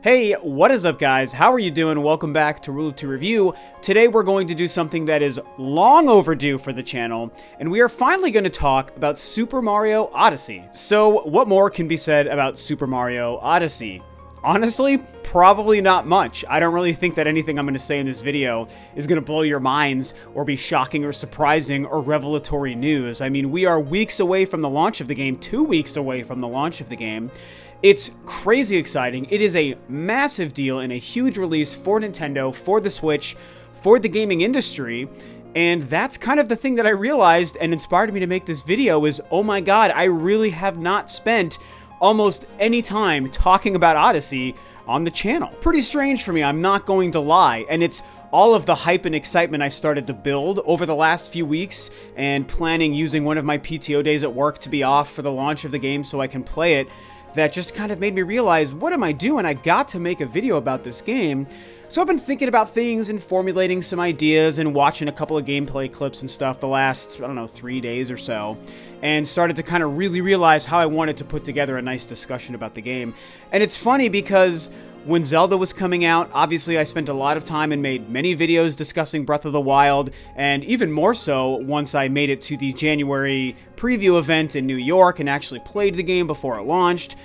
Hey, what is up guys? How are you doing? Welcome back to Rule of Two Review. Today we're going to do something that is long overdue for the channel, and we are finally going to talk about Super Mario Odyssey. So, what more can be said about Super Mario Odyssey? Honestly, probably not much. I don't really think that anything I'm going to say in this video is going to blow your minds or be shocking or surprising or revelatory news. I mean, we are weeks away from the launch of the game, 2 weeks away from the launch of the game. It's crazy exciting. It is a massive deal and a huge release for Nintendo, for the Switch, for the gaming industry. And that's kind of the thing that I realized and inspired me to make this video is, oh my god, I really have not spent almost any time talking about Odyssey on the channel. Pretty strange for me, I'm not going to lie. And it's all of the hype and excitement I started to build over the last few weeks and planning using one of my PTO days at work to be off for the launch of the game so I can play it. That just kind of made me realize, what am I doing? I got to make a video about this game. So I've been thinking about things and formulating some ideas and watching a couple of gameplay clips and stuff the last, I don't know, 3 days or so. And started to kind of really realize how I wanted to put together a nice discussion about the game. And it's funny because when Zelda was coming out, obviously I spent a lot of time and made many videos discussing Breath of the Wild, and even more so once I made it to the January preview event in New York and actually played the game before it launched,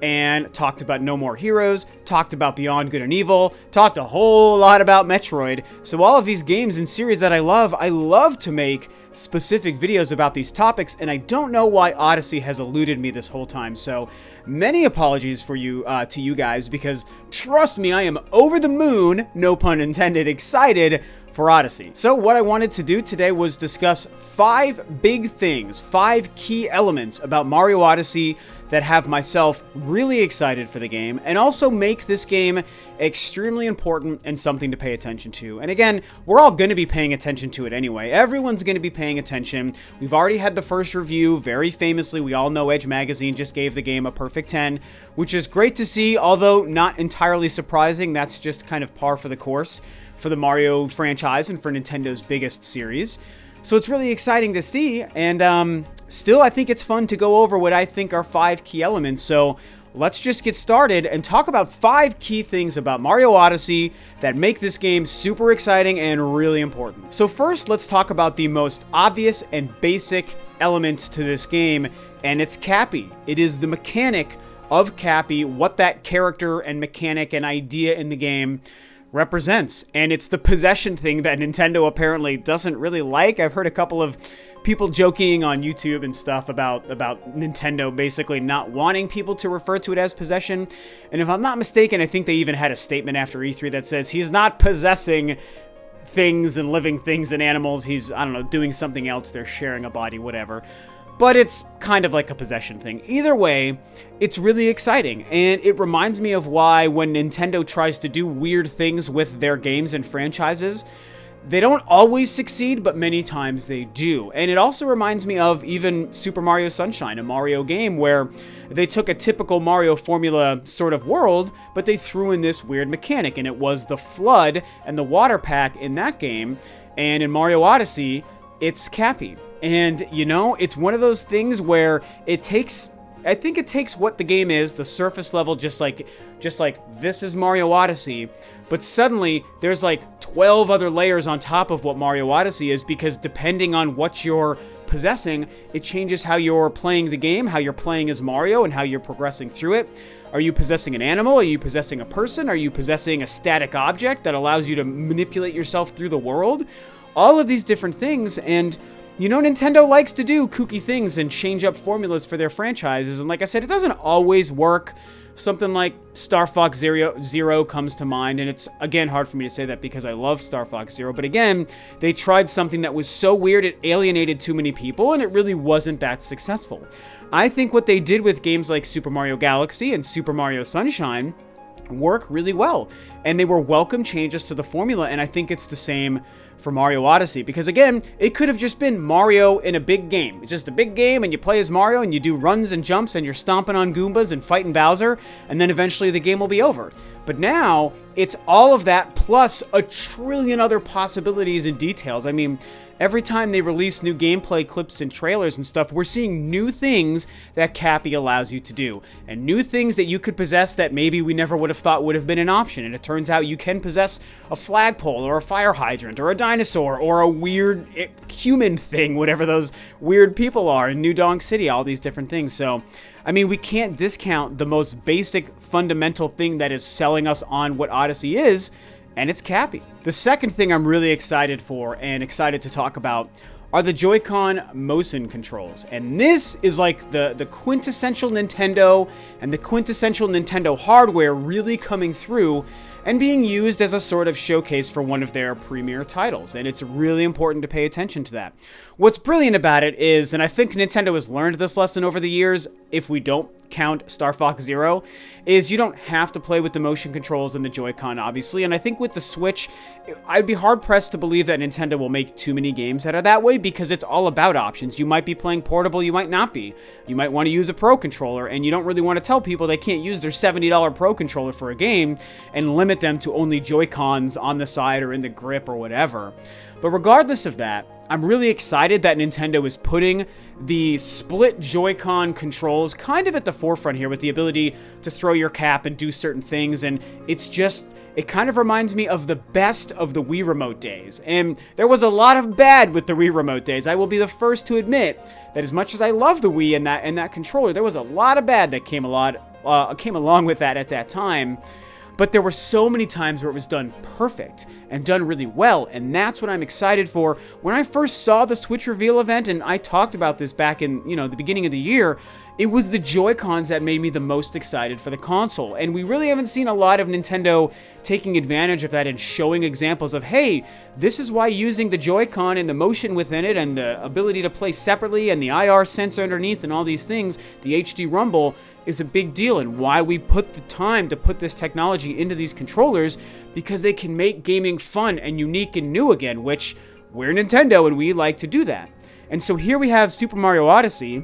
and talked about No More Heroes, talked about Beyond Good and Evil, talked a whole lot about Metroid. So all of these games and series that I love to make specific videos about these topics, and I don't know why Odyssey has eluded me this whole time. So many apologies for you to you guys, because trust me, I am over the moon, no pun intended, excited for Odyssey. So what I wanted to do today was discuss 5 big things, 5 key elements about Mario Odyssey that have myself really excited for the game, and also make this game extremely important and something to pay attention to. And again, we're all going to be paying attention to it anyway. Everyone's going to be paying attention. We've already had the first review. Very famously, we all know Edge Magazine just gave the game a perfect 10, which is great to see, although not entirely surprising. That's just kind of par for the course for the Mario franchise and for Nintendo's biggest series. So it's really exciting to see, and still I think it's fun to go over what I think are 5 key elements. So let's just get started and talk about 5 key things about Mario Odyssey that make this game super exciting and really important. So first, let's talk about the most obvious and basic element to this game, and it's Cappy. It is the mechanic of Cappy, what that character and mechanic and idea in the game represents, and it's the possession thing that Nintendo apparently doesn't really like. I've heard a couple of people joking on YouTube and stuff about Nintendo basically not wanting people to refer to it as possession, and if I'm not mistaken, I think they even had a statement after E3 that says he's not possessing things and living things and animals, he's, I don't know, doing something else, they're sharing a body, whatever. But it's kind of like a possession thing. Either way, it's really exciting, and it reminds me of why when Nintendo tries to do weird things with their games and franchises, they don't always succeed, but many times they do. And it also reminds me of even Super Mario Sunshine, a Mario game where they took a typical Mario formula sort of world, but they threw in this weird mechanic, and it was the flood and the water pack in that game. And in Mario Odyssey, it's Cappy. And, you know, it's one of those things where it takes, I think it takes what the game is, the surface level, just like this is Mario Odyssey, but suddenly there's like 12 other layers on top of what Mario Odyssey is, because depending on what you're possessing, it changes how you're playing the game, how you're playing as Mario, and how you're progressing through it. Are you possessing an animal? Are you possessing a person? Are you possessing a static object that allows you to manipulate yourself through the world? All of these different things, and you know, Nintendo likes to do kooky things and change up formulas for their franchises, and like I said, it doesn't always work. Something like Star Fox Zero comes to mind, and it's, again, hard for me to say that because I love Star Fox Zero, but again, they tried something that was so weird it alienated too many people, and it really wasn't that successful. I think what they did with games like Super Mario Galaxy and Super Mario Sunshine work really well, and they were welcome changes to the formula, and I think it's the same for Mario Odyssey, because again, it could have just been Mario in a big game. It's just a big game, and you play as Mario, and you do runs and jumps, and you're stomping on Goombas and fighting Bowser, and then eventually the game will be over. But now, it's all of that plus a trillion other possibilities and details. I mean, every time they release new gameplay clips and trailers and stuff, we're seeing new things that Cappy allows you to do, and new things that you could possess that maybe we never would have thought would have been an option. And it turns out you can possess a flagpole or a fire hydrant or a dinosaur or a weird human thing, whatever those weird people are in New Donk City, all these different things. So I mean, we can't discount the most basic fundamental thing that is selling us on what Odyssey is, and it's Cappy. The second thing I'm really excited for and excited to talk about are the Joy-Con motion controls. And this is like the quintessential Nintendo and the quintessential Nintendo hardware really coming through and being used as a sort of showcase for one of their premier titles. And it's really important to pay attention to that. What's brilliant about it is, and I think Nintendo has learned this lesson over the years, if we don't count Star Fox Zero, is you don't have to play with the motion controls and the Joy-Con, obviously. And I think with the Switch, I'd be hard-pressed to believe that Nintendo will make too many games that are that way, because it's all about options. You might be playing portable, you might not be. You might want to use a Pro Controller, and you don't really want to tell people they can't use their $70 Pro Controller for a game and limit them to only Joy-Cons on the side or in the grip or whatever. But regardless of that, I'm really excited that Nintendo is putting the split Joy-Con controls kind of at the forefront here, with the ability to throw your cap and do certain things, and it kind of reminds me of the best of the Wii Remote days. And there was a lot of bad with the Wii Remote days. I will be the first to admit that as much as I love the Wii and that controller, there was a lot of bad that came along with that at that time. But there were so many times where it was done perfect and done really well, and that's what I'm excited for. When I first saw the Switch reveal event, and I talked about this back in, the beginning of the year, it was the Joy-Cons that made me the most excited for the console. And we really haven't seen a lot of Nintendo taking advantage of that and showing examples of, hey, this is why using the Joy-Con and the motion within it and the ability to play separately and the IR sensor underneath and all these things, the HD Rumble, is a big deal, and why we put the time to put this technology into these controllers, because they can make gaming fun and unique and new again, which we're Nintendo and we like to do that. And so here we have Super Mario Odyssey,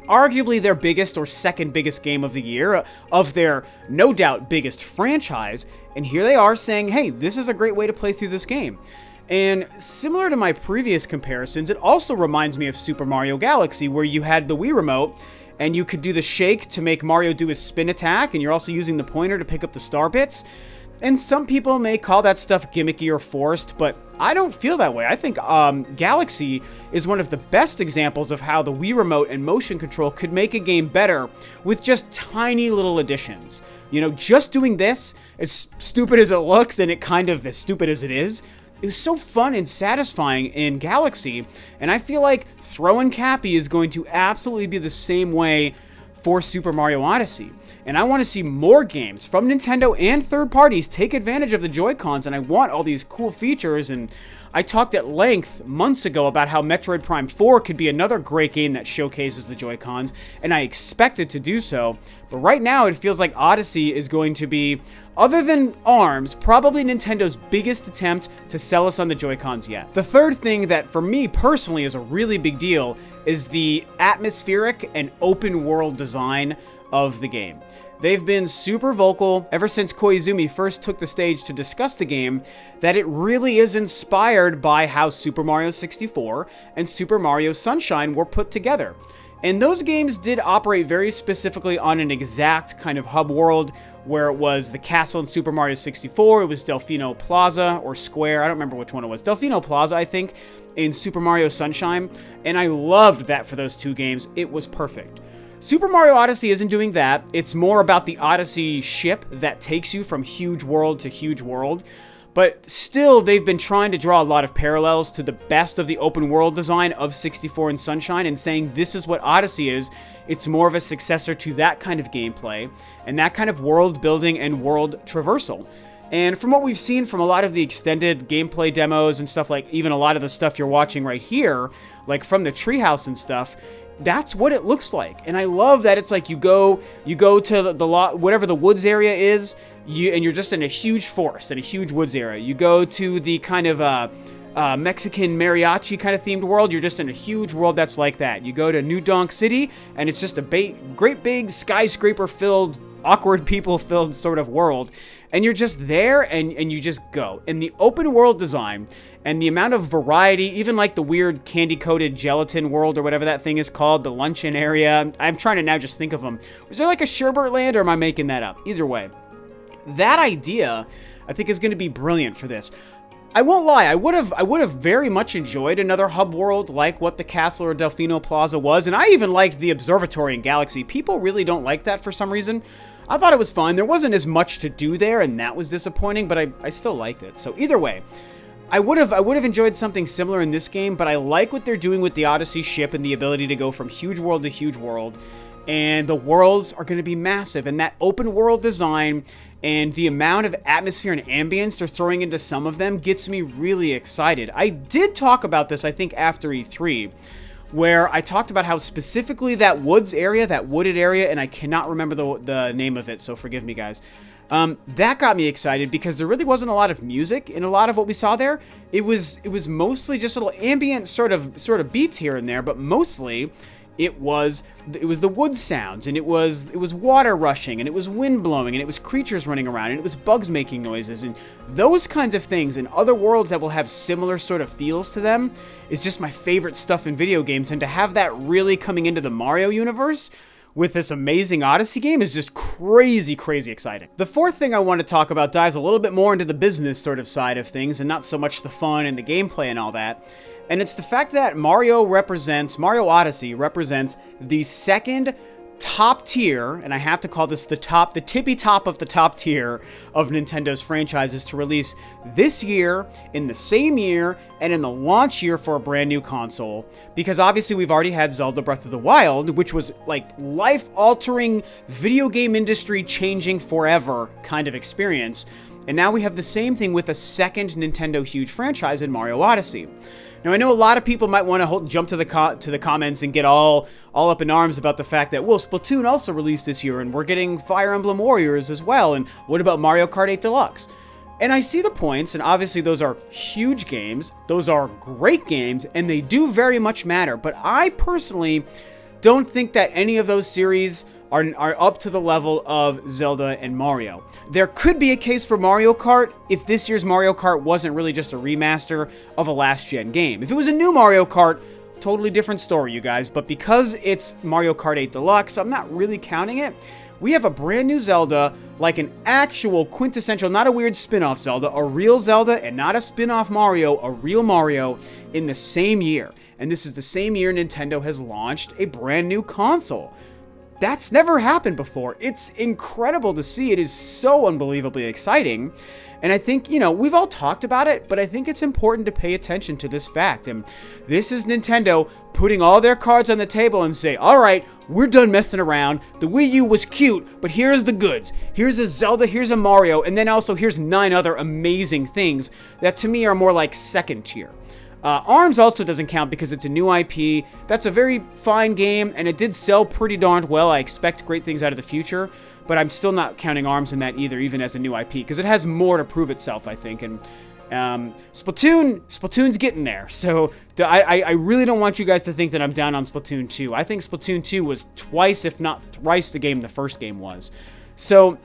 arguably their biggest or second biggest game of the year, of their no doubt biggest franchise, and here they are saying, hey, this is a great way to play through this game. And similar to my previous comparisons, it also reminds me of Super Mario Galaxy, where you had the Wii Remote and you could do the shake to make Mario do his spin attack, and you're also using the pointer to pick up the star bits. And some people may call that stuff gimmicky or forced, but I don't feel that way. I think Galaxy is one of the best examples of how the Wii Remote and motion control could make a game better with just tiny little additions. Just doing this, as stupid as it looks, and it kind of as stupid as it is so fun and satisfying in Galaxy. And I feel like throwing Cappy is going to absolutely be the same way for Super Mario Odyssey. And I want to see more games from Nintendo and third parties take advantage of the Joy-Cons, and I want all these cool features. And I talked at length months ago about how Metroid Prime 4 could be another great game that showcases the Joy-Cons, and I expect it to do so. But right now, it feels like Odyssey is going to be, other than ARMS, probably Nintendo's biggest attempt to sell us on the Joy-Cons yet. The third thing that, for me personally, is a really big deal is the atmospheric and open world design of the game. They've been super vocal ever since Koizumi first took the stage to discuss the game that it really is inspired by how Super Mario 64 and Super Mario Sunshine were put together. And those games did operate very specifically on an exact kind of hub world, where it was the castle in Super Mario 64, it was Delfino Plaza, or Square, I don't remember which one it was. Delfino Plaza, I think, in Super Mario Sunshine, and I loved that for those two games. It was perfect. Super Mario Odyssey isn't doing that. It's more about the Odyssey ship that takes you from huge world to huge world. But still, they've been trying to draw a lot of parallels to the best of the open world design of 64 and Sunshine, and saying this is what Odyssey is. It's more of a successor to that kind of gameplay and that kind of world building and world traversal. And from what we've seen from a lot of the extended gameplay demos and stuff, like even a lot of the stuff you're watching right here, like from the treehouse and stuff, that's what it looks like. And I love that it's like you go to the lot, whatever the woods area is, and you're just in a huge forest, in a huge woods area. You go to the kind of Mexican mariachi kind of themed world, you're just in a huge world that's like that. You go to New Donk City, and it's just a great big skyscraper-filled, awkward people-filled sort of world. and you're just there and you just go. And the open world design and the amount of variety, even like the weird candy-coated gelatin world or whatever that thing is called, the luncheon area. I'm trying to now just think of them. Was there like a Sherbert Land, or am I making that up? Either way, that idea, I think, is going to be brilliant for this. I won't lie, I would have very much enjoyed another hub world like what the Castle or Delfino Plaza was, and I even liked the Observatory in Galaxy. People really don't like that for some reason. I thought it was fine. There wasn't as much to do there, and that was disappointing, but I still liked it. So either way, I would have enjoyed something similar in this game, but I like what they're doing with the Odyssey ship and the ability to go from huge world to huge world, and the worlds are going to be massive, and that open world design and the amount of atmosphere and ambience they're throwing into some of them gets me really excited. I did talk about this, I think, after E3, where I talked about how specifically that woods area, that wooded area, and I cannot remember the name of it, so forgive me, guys. That got me excited because there really wasn't a lot of music in a lot of what we saw there. It was mostly just little ambient sort of beats here and there, but mostly it was the wood sounds, and it was water rushing, and it was wind blowing, and it was creatures running around, and it was bugs making noises, and those kinds of things in other worlds that will have similar sort of feels to them is just my favorite stuff in video games. And to have that really coming into the Mario universe with this amazing Odyssey game is just crazy, crazy exciting. The fourth thing I want to talk about dives a little bit more into the business sort of side of things, and not so much the fun and the gameplay and all that. And it's the fact that Mario Odyssey represents the second top tier, and I have to call this the tippy top of the top tier of Nintendo's franchises to release this year, in the same year, and in the launch year for a brand new console. Because obviously we've already had Zelda Breath of the Wild, which was like life-altering, video game industry changing forever kind of experience. And now we have the same thing with a second Nintendo huge franchise in Mario Odyssey. Now, I know a lot of people might want to jump to the comments and get all up in arms about the fact that, well, Splatoon also released this year, and we're getting Fire Emblem Warriors as well, and what about Mario Kart 8 Deluxe? And I see the points, and obviously those are huge games, those are great games, and they do very much matter, but I personally don't think that any of those series are up to the level of Zelda and Mario. There could be a case for Mario Kart if this year's Mario Kart wasn't really just a remaster of a last-gen game. If it was a new Mario Kart, totally different story, you guys. But because it's Mario Kart 8 Deluxe, I'm not really counting it. We have a brand new Zelda, like an actual quintessential, not a weird spin-off Zelda, a real Zelda, and not a spin-off Mario, a real Mario, in the same year. And this is the same year Nintendo has launched a brand new console. That's never happened before. It's incredible to see. It is so unbelievably exciting. And I think, you know, we've all talked about it, but I think it's important to pay attention to this fact. And this is Nintendo putting all their cards on the table and say, all right, we're done messing around. The Wii U was cute, but here's the goods. Here's a Zelda, here's a Mario, and then also here's 9 other amazing things that to me are more like second tier. ARMS also doesn't count because it's a new IP. That's a very fine game, and it did sell pretty darned well. I expect great things out of the future, but I'm still not counting ARMS in that either, even as a new IP, because it has more to prove itself, I think. And Splatoon's getting there. So I really don't want you guys to think that I'm down on Splatoon 2. I think Splatoon 2 was twice, if not thrice, the game the first game was. So,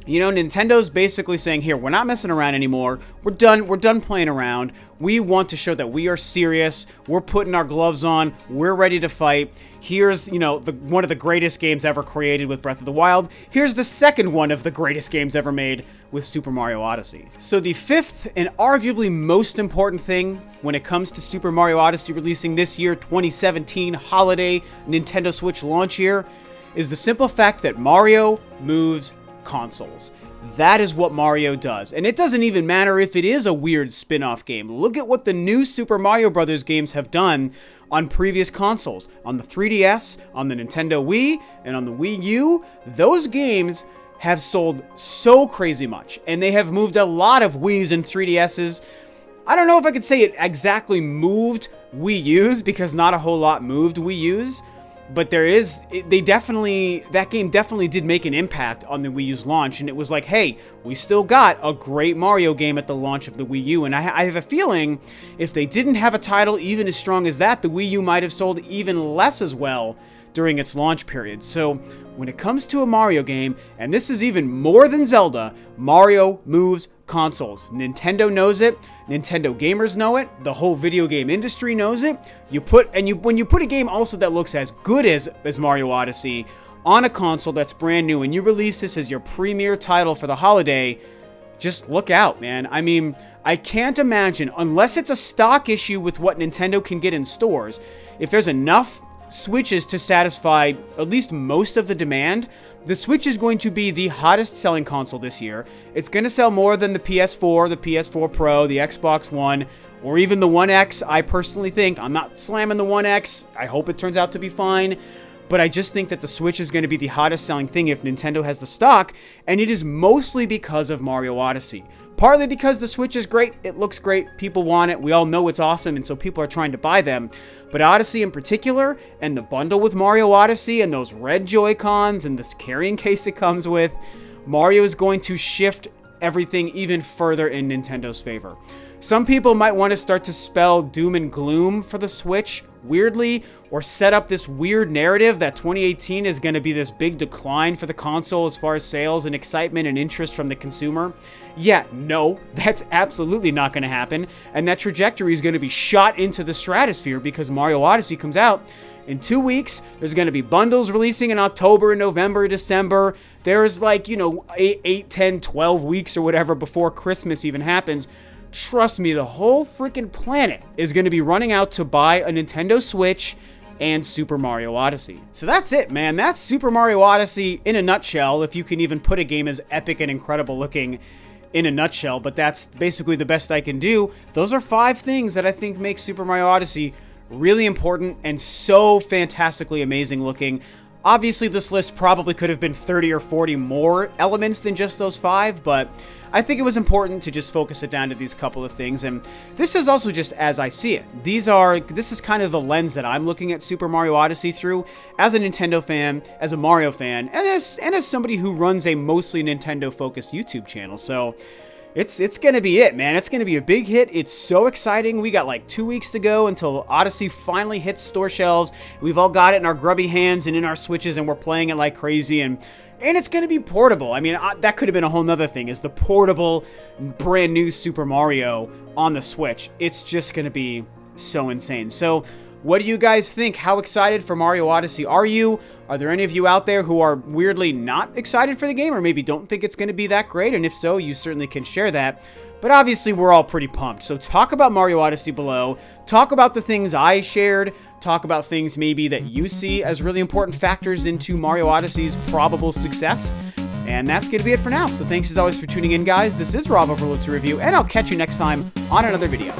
you know, Nintendo's basically saying, here, we're not messing around anymore. We're done playing around. We want to show that we are serious. We're putting our gloves on. We're ready to fight. Here's, you know, one of the greatest games ever created with Breath of the Wild. Here's the second one of the greatest games ever made with Super Mario Odyssey. So the fifth and arguably most important thing when it comes to Super Mario Odyssey releasing this year, 2017 holiday Nintendo Switch launch year, is the simple fact that Mario moves consoles. That is what Mario does. And it doesn't even matter if it is a weird spin-off game. Look at what the new Super Mario Bros. Games have done on previous consoles. On the 3DS, on the Nintendo Wii, and on the Wii U. Those games have sold so crazy much. And they have moved a lot of Wiis and 3DSs. I don't know if I could say it exactly moved Wii U's, because not a whole lot moved Wii U's. But that game definitely did make an impact on the Wii U's launch, and it was like, hey, we still got a great Mario game at the launch of the Wii U, and I have a feeling if they didn't have a title even as strong as that, the Wii U might have sold even less as well during its launch period. So when it comes to a Mario game, and this is even more than Zelda, Mario moves consoles. Nintendo knows it. Nintendo gamers know it. The whole video game industry knows it. When you put a game also that looks as good as Mario Odyssey on a console that's brand new, and you release this as your premier title for the holiday, just look out, man. I mean, I can't imagine, unless it's a stock issue with what Nintendo can get in stores, if there's enough Switches to satisfy at least most of the demand, the Switch is going to be the hottest selling console this year. It's going to sell more than the PS4, the PS4 Pro, the Xbox One, or even the One X, I personally think. I'm not slamming the One X. I hope it turns out to be fine. But I just think that the Switch is going to be the hottest selling thing if Nintendo has the stock, and it is mostly because of Mario Odyssey. Partly because the Switch is great, it looks great, people want it, we all know it's awesome, and so people are trying to buy them. But Odyssey in particular, and the bundle with Mario Odyssey, and those red Joy-Cons, and this carrying case it comes with, Mario is going to shift everything even further in Nintendo's favor. Some people might want to start to spell doom and gloom for the Switch, weirdly, or set up this weird narrative that 2018 is going to be this big decline for the console as far as sales and excitement and interest from the consumer. Yeah, no, that's absolutely not going to happen, and that trajectory is going to be shot into the stratosphere because Mario Odyssey comes out in 2 weeks. There's going to be bundles releasing in October, November, December. There's 8, 10, 12 weeks or whatever before Christmas even happens. Trust me, the whole freaking planet is going to be running out to buy a Nintendo Switch and Super Mario Odyssey. So that's it, man. That's Super Mario Odyssey in a nutshell, if you can even put a game as epic and incredible looking in a nutshell, but that's basically the best I can do. Those are 5 things that I think make Super Mario Odyssey really important and so fantastically amazing looking. Obviously, this list probably could have been 30 or 40 more elements than just those 5, but I think it was important to just focus it down to these couple of things, and this is also just as I see it. This is kind of the lens that I'm looking at Super Mario Odyssey through as a Nintendo fan, as a Mario fan, and as somebody who runs a mostly Nintendo-focused YouTube channel. So it's gonna be it, man. It's gonna be a big hit. It's so exciting. We got like 2 weeks to go until Odyssey finally hits store shelves. We've all got it in our grubby hands and in our Switches, and we're playing it like crazy, and it's going to be portable. I mean, that could have been a whole nother thing, is the portable, brand new Super Mario on the Switch. It's just going to be so insane. So, what do you guys think? How excited for Mario Odyssey are you? Are there any of you out there who are weirdly not excited for the game, or maybe don't think it's going to be that great? And if so, you certainly can share that. But obviously, we're all pretty pumped. So talk about Mario Odyssey below. Talk about the things I shared. Talk about things maybe that you see as really important factors into Mario Odyssey's probable success. And that's going to be it for now. So thanks as always for tuning in, guys. This is Rob of Roll to Review, and I'll catch you next time on another video.